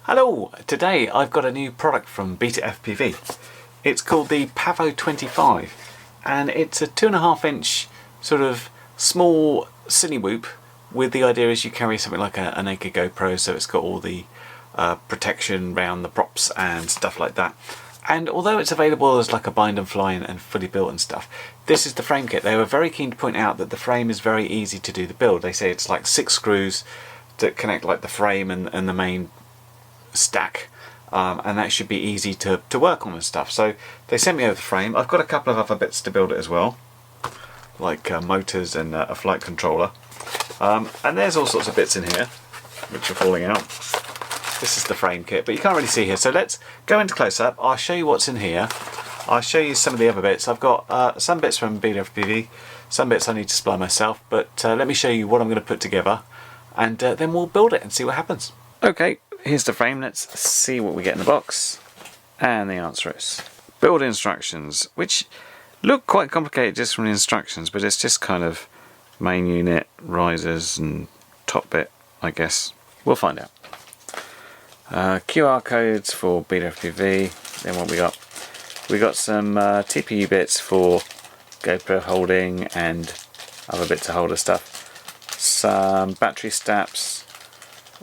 Hello! Today I've got a new product from BetaFPV. It's called the Pavo25 and it's a 2.5 inch sort of small Cinewhoop with the idea is you carry something like a naked GoPro, so it's got all the protection around the props and stuff like that. And although it's available as like a bind and fly and fully built and stuff, this is the frame kit. They were very keen to point out that the frame is very easy to do the build. They say it's like 6 screws that connect like the frame and the main stack, and that should be easy to work on and stuff. So they sent me over the frame. I've got a couple of other bits to build it as well, like motors and a flight controller, and there's all sorts of bits in here which are falling out. This is the frame kit, but you can't really see here, so let's go into close-up. I'll show you what's in here. I'll show you some of the other bits. I've got some bits from BetaFPV, some bits I need to supply myself, but let me show you what I'm going to put together, and then we'll build it and see what happens. Okay, here's the frame. Let's see what we get in the box. And the answer is build instructions, which look quite complicated just from the instructions, but it's just kind of main unit, risers and top bit, I guess. We'll find out. QR codes for BetaFPV. Then what we got? We got some TPU bits for GoPro holding and other bits of holder stuff. Some battery straps,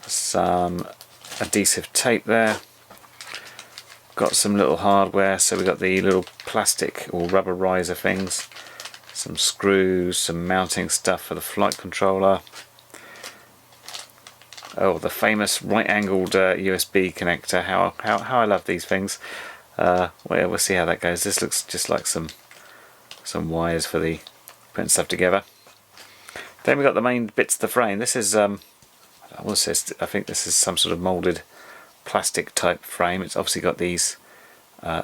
some adhesive tape there. Got some little hardware, so we got the little plastic or rubber riser things, some screws, some mounting stuff for the flight controller. Oh, the famous right-angled USB connector. How I love these things. Well, we'll see how that goes. This looks just like some wires for the putting stuff together. Then we got the main bits of the frame. This is I think this is some sort of moulded plastic type frame. It's obviously got these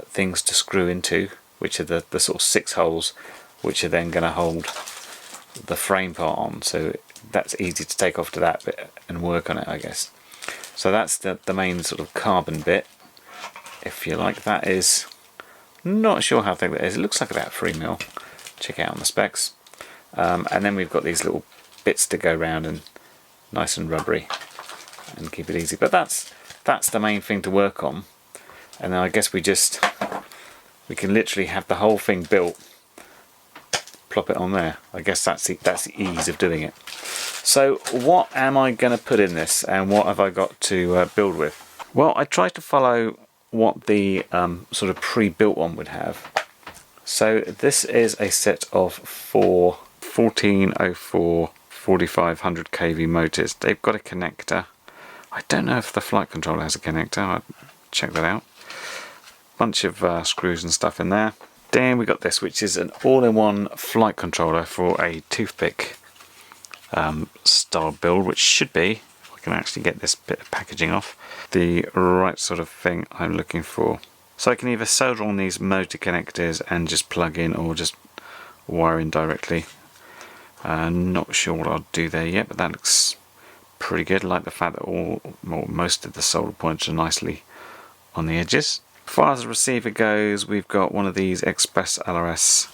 things to screw into, which are the sort of 6 holes, which are then going to hold the frame part on. So that's easy to take off to that bit and work on it, I guess. So that's the main sort of carbon bit, if you like. That is, not sure how thick that is. It looks like about 3mm. Check it out on the specs. And then we've got these little bits to go around and nice and rubbery and keep it easy. But that's the main thing to work on. And then I guess we can literally have the whole thing built, plop it on there. I guess that's the ease of doing it. So what am I going to put in this, and what have I got to build with? Well, I tried to follow what the sort of pre-built one would have. So this is a set of 4 1404 4500 kV motors. They've got a connector. I don't know if the flight controller has a connector. I'll check that out. Bunch of screws and stuff in there. Then we got this, which is an all-in-one flight controller for a toothpick style build, which should be, if I can actually get this bit of packaging off, the right sort of thing I'm looking for. So I can either solder on these motor connectors and just plug in, or just wire in directly. Not sure what I'll do there yet, but that looks pretty good. I like the fact that most of the solder points are nicely on the edges. As far as the receiver goes, we've got one of these Express LRS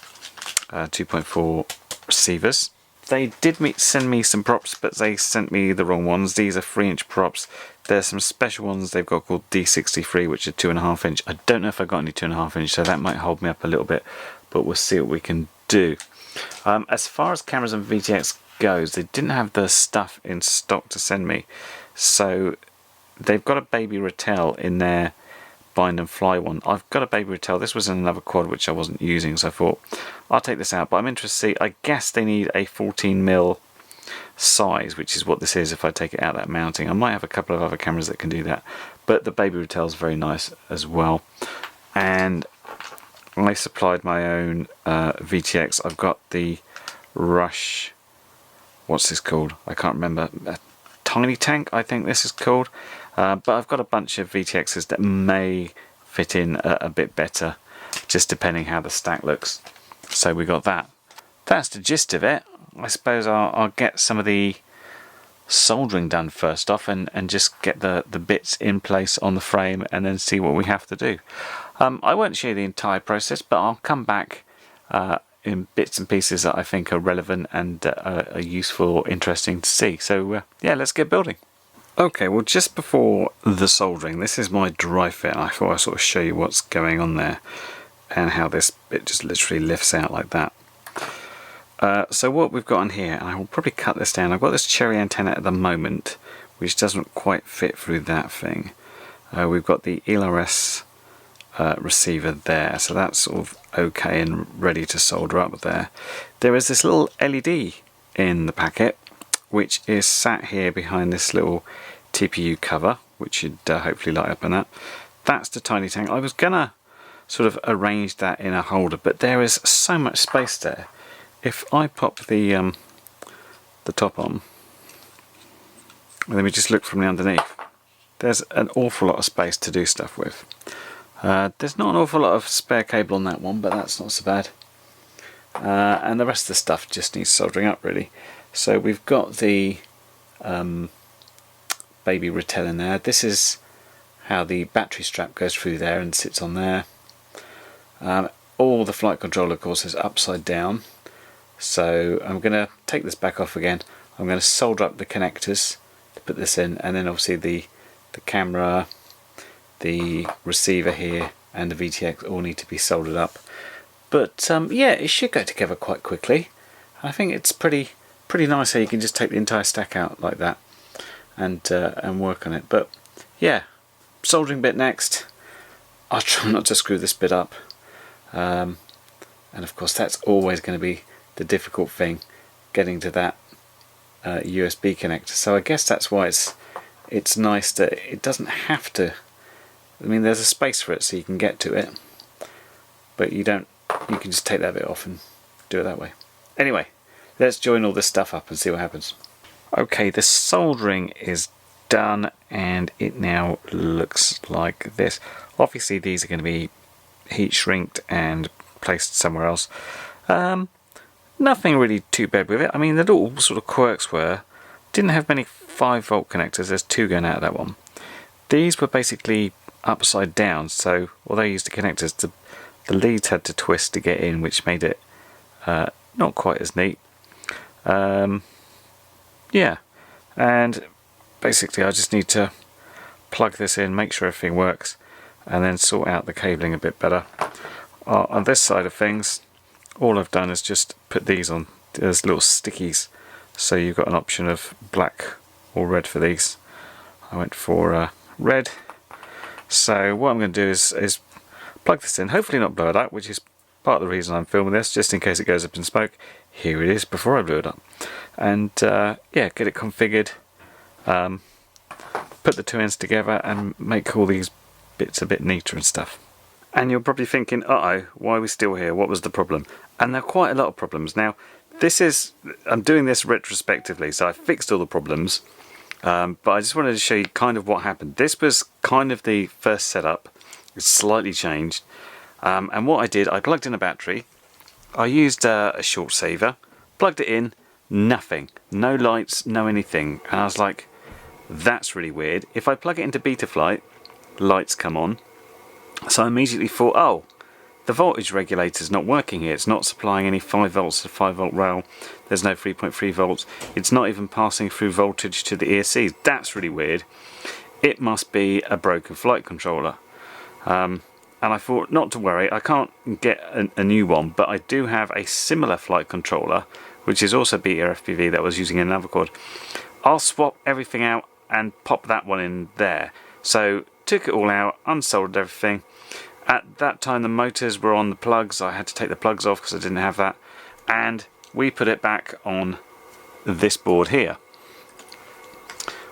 2.4 receivers. They did send me some props, but they sent me the wrong ones. These are 3-inch props. There's some special ones they've got called D63, which are 2.5 inch. I don't know if I've got any 2.5 inch, so that might hold me up a little bit, but we'll see what we can do. As far as cameras and VTX goes, they didn't have the stuff in stock to send me, so they've got a baby Ratel in their bind and fly one. I've got a baby Ratel. This was in another quad which I wasn't using, so I thought I'll take this out, but I'm interested to see. I guess they need a 14mm size, which is what this is if I take it out that mounting. I might have a couple of other cameras that can do that, but the baby Ratel is very nice as well. And I supplied my own VTX. I've got the Rush, what's this called? I can't remember. A Tiny Tank, I think this is called. But I've got a bunch of VTXs that may fit in a bit better, just depending how the stack looks. So we got that. That's the gist of it. I suppose I'll get some of the soldering done first off, and just get the bits in place on the frame, and then see what we have to do. I won't show you the entire process, but I'll come back in bits and pieces that I think are relevant and are useful or interesting to see. So yeah, let's get building. Okay, well, just before the soldering, this is my dry fit, and I thought I'd sort of show you what's going on there and how this bit just literally lifts out like that. So what we've got on here, and I will probably cut this down, I've got this cherry antenna at the moment which doesn't quite fit through that thing. We've got the ELRS receiver there, so that's sort of okay and ready to solder up there. There is this little LED in the packet which is sat here behind this little TPU cover, which should hopefully light up on that. That's the tiny tank. I was gonna sort of arrange that in a holder, but there is so much space there. If I pop the top on, and then we just look from the underneath, there's an awful lot of space to do stuff with. There's not an awful lot of spare cable on that one, but that's not so bad. And the rest of the stuff just needs soldering up really. So we've got the baby Ratel in there. This is how the battery strap goes through there and sits on there. All the flight controller, of course, is upside down. So I'm going to take this back off again. I'm going to solder up the connectors to put this in, and then obviously the camera, the receiver here, and the VTX all need to be soldered up. But yeah, it should go together quite quickly. I think it's pretty nice how you can just take the entire stack out like that and work on it. But yeah, soldering bit next. I'll try not to screw this bit up, and of course that's always going to be the difficult thing, getting to that USB connector. So I guess that's why it's nice that it doesn't have to. I mean, there's a space for it so you can get to it, but you don't. You can just take that bit off and do it that way. Anyway, let's join all this stuff up and see what happens. Okay, the soldering is done and it now looks like this. Obviously these are going to be heat shrinked and placed somewhere else. Nothing really too bad with it. I mean, the little sort of quirks were, didn't have many 5-volt connectors. There's 2 going out of that one. These were basically upside down, so although I used the connectors, the leads had to twist to get in, which made it not quite as neat. Yeah, and basically I just need to plug this in, make sure everything works, and then sort out the cabling a bit better. On this side of things, all I've done is just put these on as little stickies, so you've got an option of black or red for these. I went for red. So what I'm going to do is plug this in, hopefully not blow it up, which is part of the reason I'm filming this, just in case it goes up in smoke. Here it is before I blew it up. And yeah, get it configured, put the 2 ends together and make all these bits a bit neater and stuff. And you're probably thinking, uh-oh, why are we still here? What was the problem? And there are quite a lot of problems. Now, I'm doing this retrospectively, so I fixed all the problems, but I just wanted to show you kind of what happened. This was kind of the first setup. It's slightly changed. And what I did, I plugged in a battery. I used a short saver, plugged it in, nothing. No lights, no anything. And I was like, that's really weird. If I plug it into Betaflight, lights come on. So I immediately thought, oh, the voltage regulator's not working here. It's not supplying any 5 volts to 5-volt rail. There's no 3.3 volts. It's not even passing through voltage to the ESCs. That's really weird. It must be a broken flight controller. And I thought, not to worry, I can't get a new one, but I do have a similar flight controller, which is also BetaFPV, that I was using in another cord. I'll swap everything out and pop that one in there. So took it all out, unsoldered everything. At that time the motors were on the plugs. I had to take the plugs off because I didn't have that, and we put it back on this board here,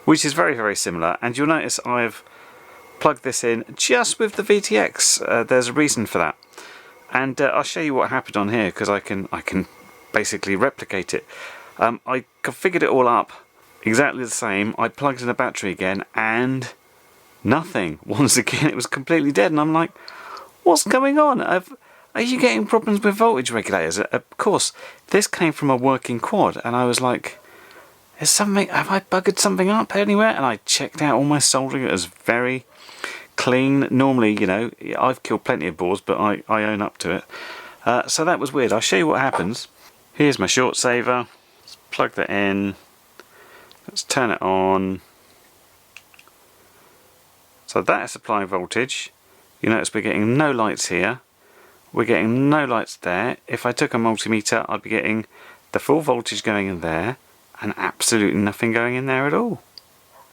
which is very, very similar. And you'll notice I've plugged this in just with the VTX. There's a reason for that, and I'll show you what happened on here, because I can basically replicate it. I configured it all up exactly the same. I plugged in a battery again and nothing. Once again it was completely dead, and I'm like, what's going on? Are you getting problems with voltage regulators? Of course, this came from a working quad, and I was like, have I buggered something up anywhere? And I checked out all my soldering. It was very clean. Normally, you know, I've killed plenty of boards, but I own up to it. So that was weird. I'll show you what happens. Here's my short saver. Let's plug that in. Let's turn it on. So that is supplying voltage. You notice we're getting no lights here. We're getting no lights there. If I took a multimeter, I'd be getting the full voltage going in there and absolutely nothing going in there at all.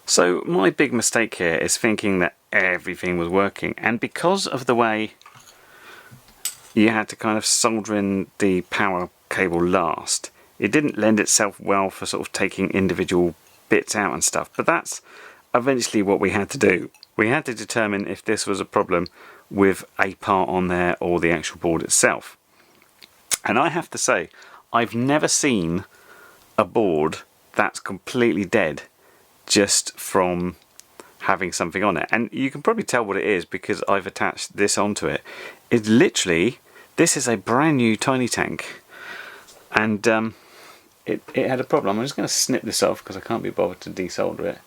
So my big mistake here is thinking that everything was working, and because of the way you had to kind of solder in the power cable last, it didn't lend itself well for sort of taking individual bits out and stuff. But that's eventually what we had to do. We had to determine if this was a problem with a part on there or the actual board itself. And I have to say, I've never seen a board that's completely dead just from having something on it. And you can probably tell what it is because I've attached this onto it. It's literally, this is a brand new tiny tank, and it had a problem. I'm just going to snip this off because I can't be bothered to desolder it.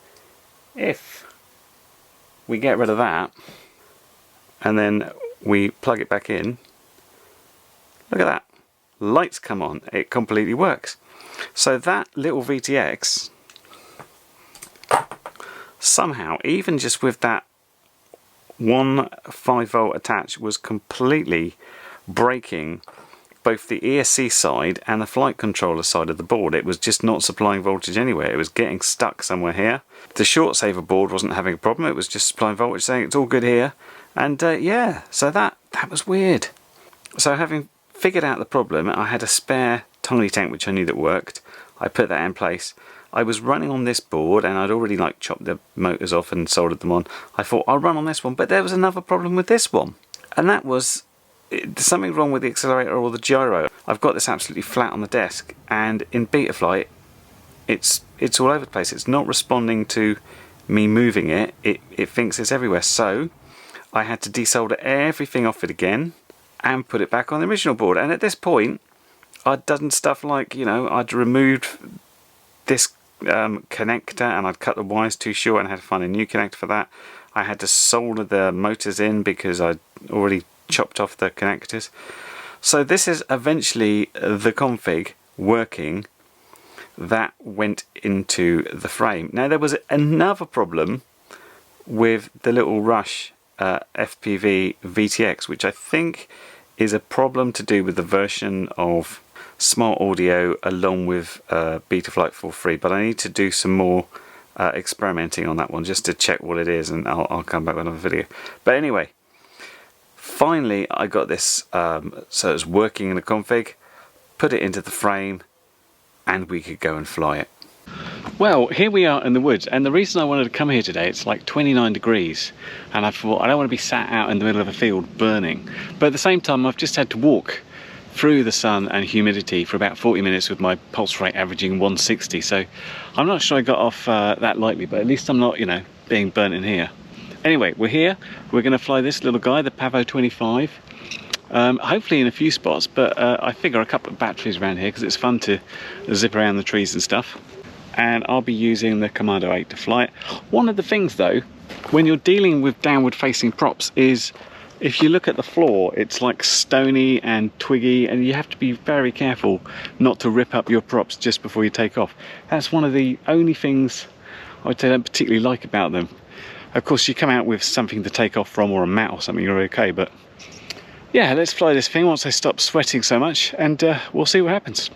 If we get rid of that and then we plug it back in, look at that, lights come on, it completely works. So that little VTX somehow, even just with that one 5V attached, was completely breaking both the ESC side and the flight controller side of the board. It was just not supplying voltage anywhere. It was getting stuck somewhere here. The short saver board wasn't having a problem. It was just supplying voltage, saying it's all good here. And yeah, so that was weird. So having figured out the problem, I had a spare tiny tank which I knew that worked. I put that in place. I was running on this board and I'd already like chopped the motors off and soldered them on. I thought I'll run on this one, but there was another problem with this one, and that was something wrong with the accelerator or the gyro. I've got this absolutely flat on the desk, and in Betaflight it's all over the place. It's not responding to me moving it. It thinks it's everywhere. So I had to desolder everything off it again and put it back on the original board. And at this point I'd done stuff like, you know, I'd removed this connector and I'd cut the wires too short and had to find a new connector for that. I had to solder the motors in because I'd already chopped off the connectors. So this is eventually the config working that went into the frame. Now there was another problem with the little Rush FPV VTX, which I think is a problem to do with the version of Smart Audio along with Betaflight 4.3, but I need to do some more experimenting on that one just to check what it is, and I'll come back with another video. But anyway, finally I got this so it's working in the config, put it into the frame, and we could go and fly it. Well, here we are in the woods, and the reason I wanted to come here today, it's like 29 degrees, and I thought I don't want to be sat out in the middle of a field burning, but at the same time I've just had to walk through the sun and humidity for about 40 minutes with my pulse rate averaging 160, so I'm not sure I got off that lightly, but at least I'm not, you know, being burnt in here. Anyway, we're here, we're going to fly this little guy, the Pavo25, hopefully in a few spots, but I figure a couple of batteries around here because it's fun to zip around the trees and stuff. And I'll be using the Commando 8 to fly it. One of the things though, when you're dealing with downward facing props, is if you look at the floor, it's like stony and twiggy, and you have to be very careful not to rip up your props just before you take off. That's one of the only things I would say I don't particularly like about them. Of course, you come out with something to take off from, or a mat or something, you're okay, but yeah, let's fly this thing once I stop sweating so much, and we'll see what happens.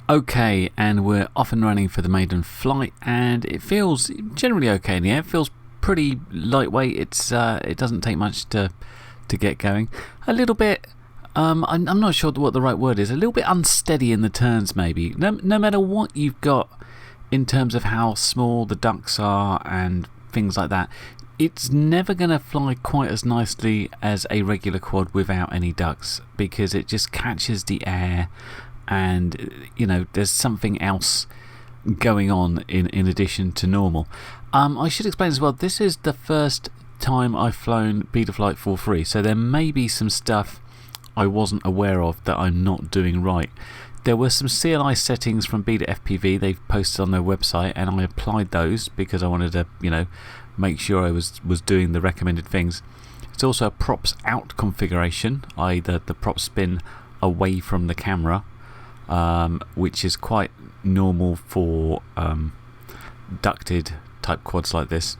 Okay, and we're off and running for the Maiden flight, and it feels generally okay in the air. It feels pretty lightweight. It doesn't take much to get going. A little bit, I'm not sure what the right word is, a little bit unsteady in the turns maybe. No matter what you've got in terms of how small the ducts are and things like that, it's never going to fly quite as nicely as a regular quad without any ducts, because it just catches the air, and you know, there's something else going on in addition to normal. I should explain as well, this is the first time I've flown Betaflight 4.3, so there may be some stuff I wasn't aware of that I'm not doing right. There were some CLI settings from BetaFPV they've posted on their website, and I applied those because I wanted to, you know, make sure I was doing the recommended things. It's also a props out configuration, i.e. the props spin away from the camera, which is quite normal for ducted type quads like this.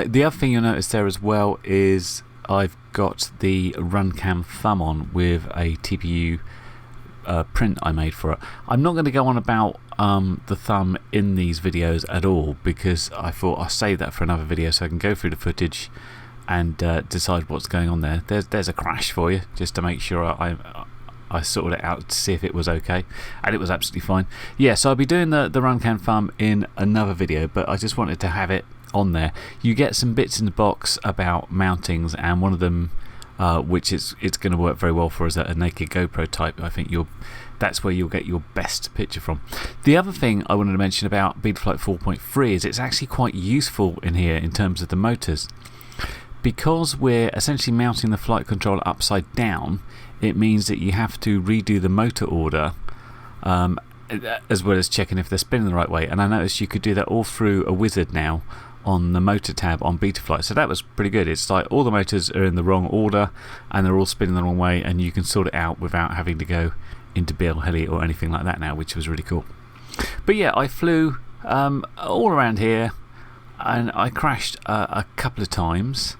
The other thing you'll notice there as well is I've got the RunCam thumb on with a TPU print I made for it. I'm not going to go on about the thumb in these videos at all, because I thought I'll save that for another video so I can go through the footage and decide what's going on there. There's a crash for you, just to make sure I sorted it out to see if it was okay, and it was absolutely fine. Yeah, so I'll be doing the RunCam thumb in another video, but I just wanted to have it on there. You get some bits in the box about mountings, and one of them which it's going to work very well for is a naked GoPro type. I think that's where you'll get your best picture from. The other thing I wanted to mention about BetaFlight 4.3 is it's actually quite useful in here in terms of the motors. Because we're essentially mounting the flight controller upside down, it means that you have to redo the motor order, as well as checking if they're spinning the right way. And I noticed you could do that all through a wizard now on the motor tab on BetaFlight, so that was pretty good. It's like all the motors are in the wrong order and they're all spinning the wrong way, and you can sort it out without having to go into BL Heli or anything like that now, which was really cool. But yeah, I flew all around here, and I crashed a couple of times,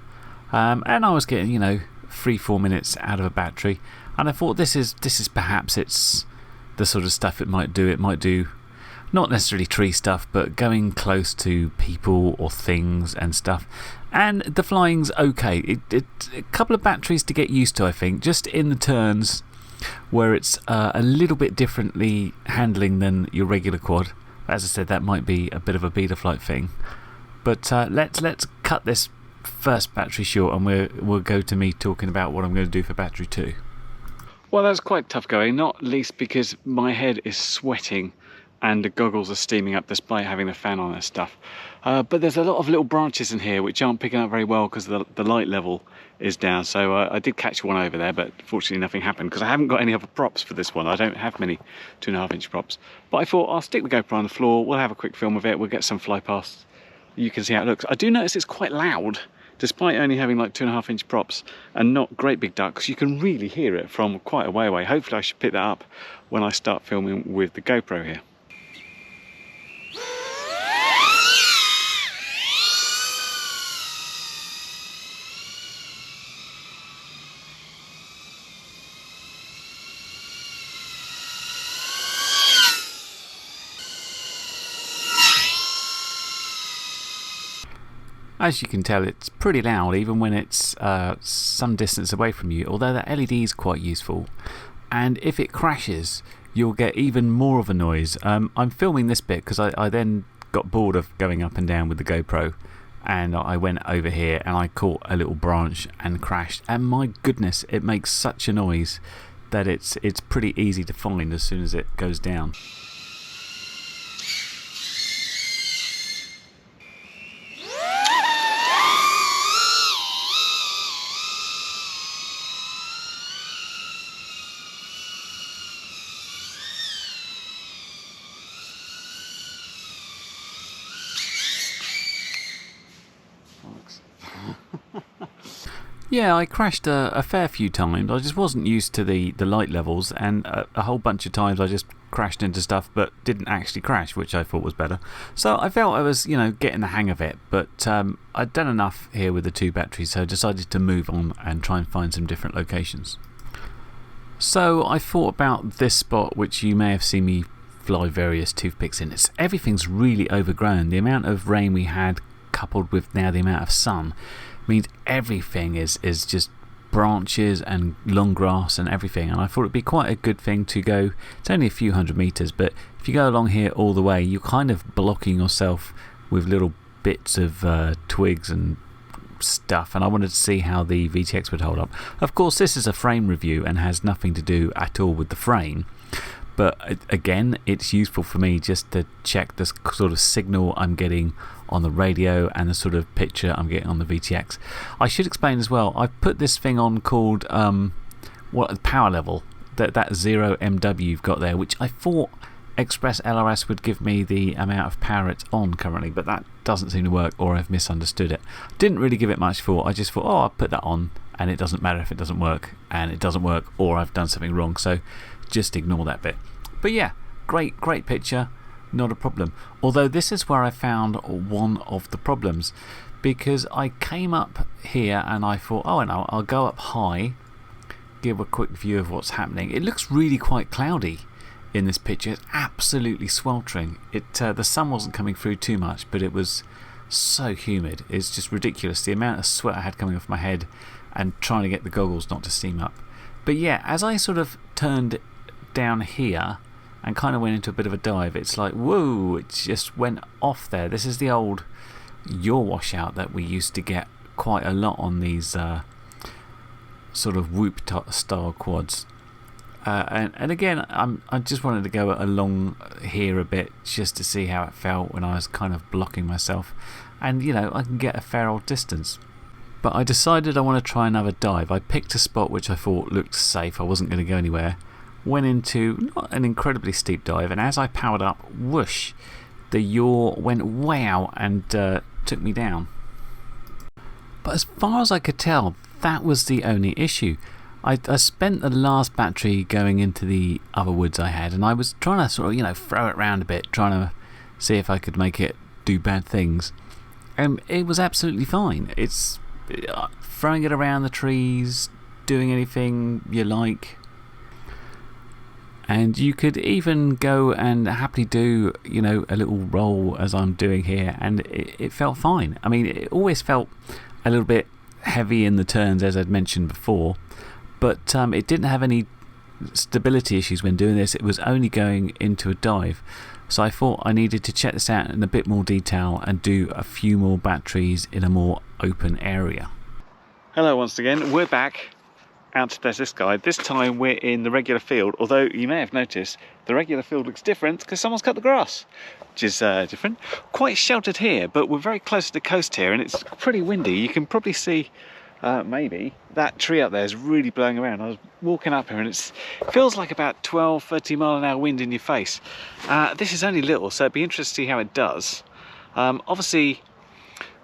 and I was getting 3-4 minutes out of a battery, and I thought this is perhaps it's the sort of stuff it might do. It might do not necessarily tree stuff, but going close to people or things and stuff. And the flying's okay. A couple of batteries to get used to, I think, just in the turns where it's a little bit differently handling than your regular quad. As I said, that might be a bit of a BetaFlight thing. But let's cut this first battery short, and we'll go to me talking about what I'm going to do for battery 2. Well, that's quite tough going, not least because my head is sweating and the goggles are steaming up despite having the fan on and stuff. But there's a lot of little branches in here which aren't picking up very well because the light level is down. So I did catch one over there, but fortunately nothing happened because I haven't got any other props for this one. I don't have many 2.5-inch props. But I thought I'll stick the GoPro on the floor, we'll have a quick film of it, we'll get some fly pasts. You can see how it looks. I do notice it's quite loud, despite only having like 2.5-inch props and not great big ducks. You can really hear it from quite a way away. Hopefully I should pick that up when I start filming with the GoPro here. As you can tell, it's pretty loud even when it's some distance away from you, although that LED is quite useful. And if it crashes, you'll get even more of a noise. I'm filming this bit because I then got bored of going up and down with the GoPro, and I went over here and I caught a little branch and crashed. And my goodness, it makes such a noise that it's pretty easy to find as soon as it goes down. Yeah, I crashed a fair few times. I just wasn't used to the light levels, and a whole bunch of times I just crashed into stuff but didn't actually crash, which I thought was better. So I felt I was, getting the hang of it, but I'd done enough here with the 2 batteries, so I decided to move on and try and find some different locations. So I thought about this spot, which you may have seen me fly various toothpicks in. Everything's really overgrown. The amount of rain we had, coupled with now the amount of sun, means everything is just branches and long grass and everything. And I thought it'd be quite a good thing to go. It's only a few hundred meters, but if you go along here all the way, you're kind of blocking yourself with little bits of twigs and stuff, and I wanted to see how the VTX would hold up. Of course, this is a frame review and has nothing to do at all with the frame, but again, it's useful for me just to check the sort of signal I'm getting on the radio and the sort of picture I'm getting on the VTX. I should explain as well, I've put this thing on called power level, that 0 MW you've got there, which I thought Express LRS would give me the amount of power it's on currently, but that doesn't seem to work, or I've misunderstood it. Didn't really give it much thought. I just thought, I'll put that on and it doesn't matter if it doesn't work, and it doesn't work, or I've done something wrong, so just ignore that bit. But yeah, great picture, not a problem. Although this is where I found one of the problems, because I came up here and I thought, oh no, I'll go up high, give a quick view of what's happening. It looks really quite cloudy in this picture. It's absolutely sweltering. The sun wasn't coming through too much, but it was so humid. It's just ridiculous, the amount of sweat I had coming off my head and trying to get the goggles not to steam up. But yeah, as I sort of turned down here and kind of went into a bit of a dive, it's like, whoa, it just went off there. This is the old yaw washout that we used to get quite a lot on these sort of whoop style quads. And again, I just wanted to go along here a bit just to see how it felt when I was kind of blocking myself. And, you know, I can get a fair old distance. But I decided I want to try another dive. I picked a spot which I thought looked safe. I wasn't going to go anywhere. Went into not an incredibly steep dive, and as I powered up, whoosh, the yaw went way out and took me down. But as far as I could tell, that was the only issue. I spent the last battery going into the other woods I had, and I was trying to sort of, you know, throw it around a bit, trying to see if I could make it do bad things. And it was absolutely fine. It's throwing it around the trees, doing anything you like. And you could even go and happily do, you know, a little roll as I'm doing here, and it felt fine. I mean, it always felt a little bit heavy in the turns, as I'd mentioned before, but it didn't have any stability issues when doing this. It was only going into a dive. So I thought I needed to check this out in a bit more detail and do a few more batteries in a more open area. Hello once again, we're back out to test this guy. This time we're in the regular field, although you may have noticed the regular field looks different because someone's cut the grass, which is different. Quite sheltered here, but we're very close to the coast here and it's pretty windy. You can probably see maybe that tree up there is really blowing around. I was walking up here and it feels like about 12-13 mile an hour wind in your face. This is only little, so it'd be interesting to see how it does. Obviously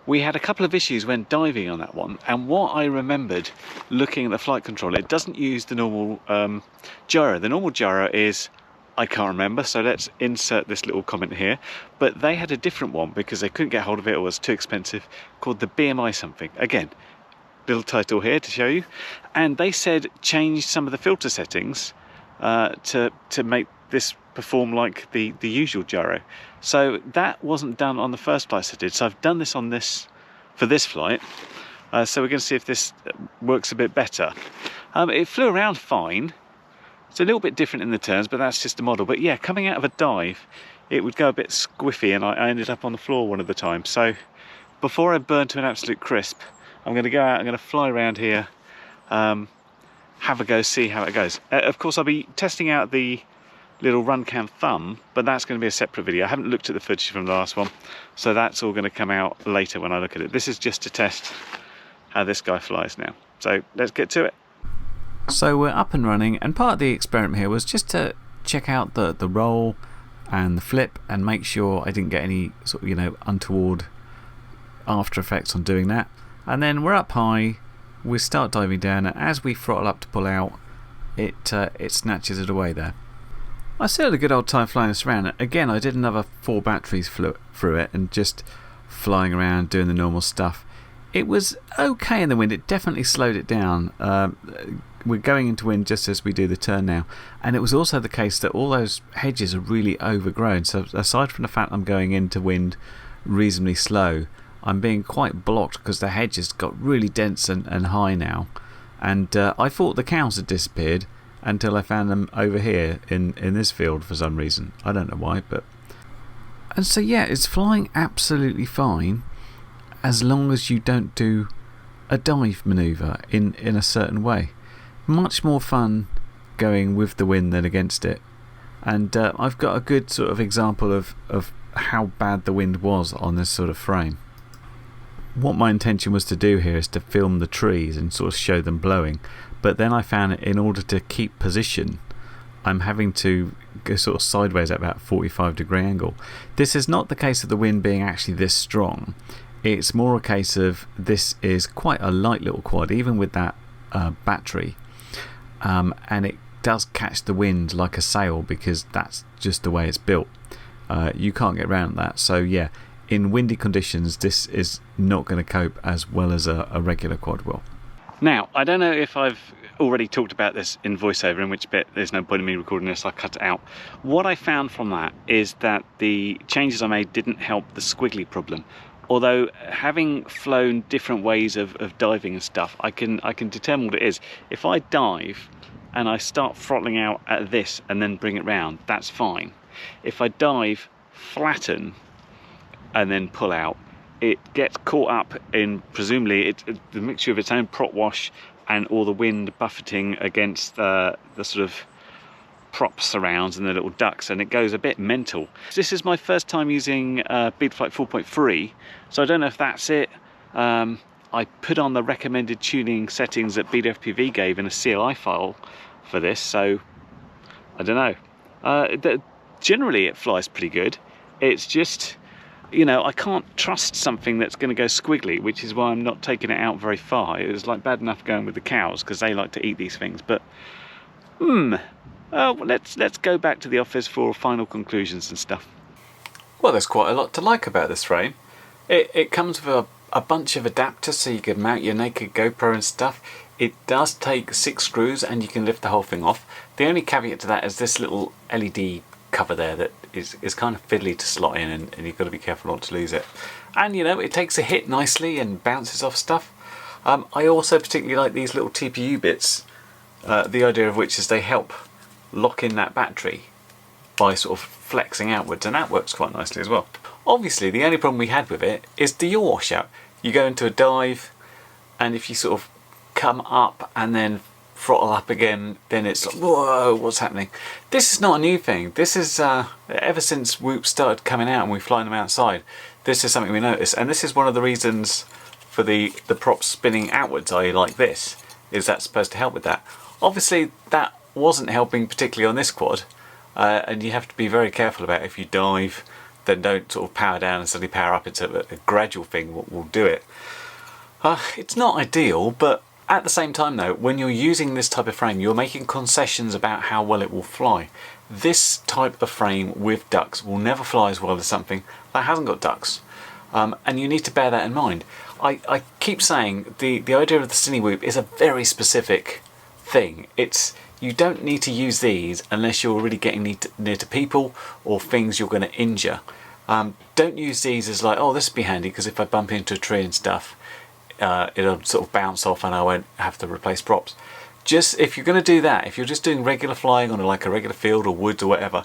we had a couple of issues when diving on that one, and what I remembered looking at the flight controller, it doesn't use the normal gyro. The normal gyro is, I can't remember, so let's insert this little comment here, but they had a different one because they couldn't get hold of it or it was too expensive, called the BMI something. Again, little title here to show you, and they said change some of the filter settings to make this perform like the usual gyro. So that wasn't done on the first flight I did, so I've done this on this for this flight. So we're going to see if this works a bit better. It flew around fine. It's a little bit different in the turns, but that's just a model. But yeah, coming out of a dive, it would go a bit squiffy, and I ended up on the floor one of the times. So before I burn to an absolute crisp, I'm going to go out, I'm going to fly around here, have a go, see how it goes. Of course, I'll be testing out the little run cam thumb, but that's going to be a separate video. I haven't looked at the footage from the last one, so that's all going to come out later when I look at it. This is just to test how this guy flies now. So let's get to it. So we're up and running, and part of the experiment here was just to check out the roll and the flip and make sure I didn't get any sort of, you know, untoward after effects on doing that. And then we're up high, we start diving down, and as we throttle up to pull out, it snatches it away there. I still had a good old time flying this around. Again, I did another 4 batteries through it and just flying around doing the normal stuff. It was okay in the wind. It definitely slowed it down. We're going into wind just as we do the turn now, and it was also the case that all those hedges are really overgrown. So aside from the fact I'm going into wind reasonably slow, I'm being quite blocked because the hedges got really dense and high now. And I thought the cows had disappeared until I found them over here in this field for some reason. I don't know why, but... And so yeah, it's flying absolutely fine as long as you don't do a dive manoeuvre in a certain way. Much more fun going with the wind than against it. And I've got a good sort of example of how bad the wind was on this sort of frame. What my intention was to do here is to film the trees and sort of show them blowing, but then I found in order to keep position I'm having to go sort of sideways at about a 45-degree angle. This is not the case of the wind being actually this strong. It's more a case of this is quite a light little quad, even with that battery, and it does catch the wind like a sail because that's just the way it's built. You can't get around that. So yeah, in windy conditions, this is not going to cope as well as a regular quad will. Now, I don't know if I've already talked about this in voiceover, in which bit there's no point in me recording this, I cut it out. What I found from that is that the changes I made didn't help the squiggly problem. Although, having flown different ways of diving and stuff, I can determine what it is. If I dive and I start throttling out at this and then bring it round, that's fine. If I dive, flatten, and then pull out, it gets caught up in, presumably, the mixture of its own prop wash and all the wind buffeting against the sort of prop surrounds and the little ducts, and it goes a bit mental. This is my first time using BetaFlight 4.3, so I don't know if that's it. I put on the recommended tuning settings that BetaFPV gave in a CLI file for this, so I don't know. Generally it flies pretty good. It's just, you know, I can't trust something that's going to go squiggly, which is why I'm not taking it out very far. It was like bad enough going with the cows because they like to eat these things, but let's go back to the office for final conclusions and stuff. Well, there's quite a lot to like about this frame. It comes with a bunch of adapters so you can mount your naked GoPro and stuff. It does take 6 screws and you can lift the whole thing off. The only caveat to that is this little LED cover there that is kind of fiddly to slot in, and you've got to be careful not to lose it. And you know, it takes a hit nicely and bounces off stuff. I also particularly like these little TPU bits, the idea of which is they help lock in that battery by sort of flexing outwards, and that works quite nicely as well. Obviously the only problem we had with it is the yaw washout. You go into a dive and if you sort of come up and then throttle up again, then it's like, whoa, what's happening? This is not a new thing. This is ever since Whoop started coming out and we flying them outside, this is something we noticed, and this is one of the reasons for the props spinning outwards, i.e. like this, is that supposed to help with that. Obviously that wasn't helping particularly on this quad, and you have to be very careful about it. If you dive, then don't sort of power down and suddenly power up. It's a gradual thing will do it. It's not ideal, but at the same time though, when you're using this type of frame, you're making concessions about how well it will fly. This type of frame with ducts will never fly as well as something that hasn't got ducts. And you need to bear that in mind. I keep saying the idea of the Cinewhoop is a very specific thing. You don't need to use these unless you're really getting near to people or things you're going to injure. Don't use these as like, oh, this would be handy because if I bump into a tree and stuff, it'll sort of bounce off and I won't have to replace props. Just, if you're going to do that, if you're just doing regular flying on like a regular field or woods or whatever,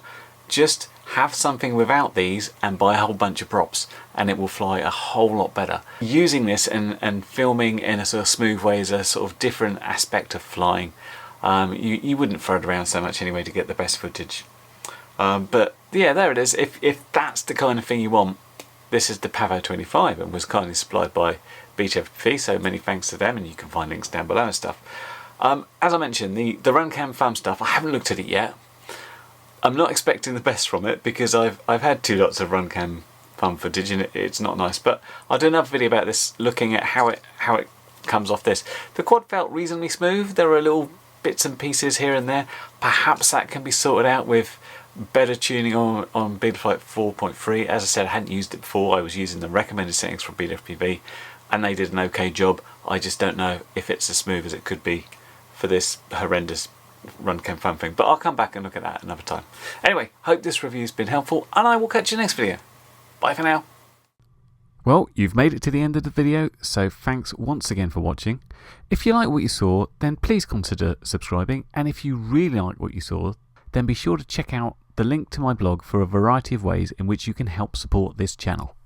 just have something without these and buy a whole bunch of props and it will fly a whole lot better. Using this and filming in a sort of smooth way is a sort of different aspect of flying. You wouldn't throw it around so much anyway to get the best footage. But yeah, there it is. If that's the kind of thing you want, this is the Pavo25 and was kindly supplied by BetaFPV, so many thanks to them, and you can find links down below and stuff. As I mentioned, the RunCam thumb stuff, I haven't looked at it yet. I'm not expecting the best from it because I've had 2 lots of RunCam thumb footage and it's not nice, but I'll do another video about this, looking at how it comes off this. The quad felt reasonably smooth. There were little bits and pieces here and there. Perhaps that can be sorted out with better tuning on BetaFlight 4.3. As I said, I hadn't used it before. I was using the recommended settings from BetaFPV and they did an okay job. I just don't know if it's as smooth as it could be for this horrendous RunCam thumb thing, but I'll come back and look at that another time. Anyway, hope this review's been helpful and I will catch you next video. Bye for now. Well, you've made it to the end of the video, so thanks once again for watching. If you like what you saw, then please consider subscribing, and if you really like what you saw, then be sure to check out the link to my blog for a variety of ways in which you can help support this channel.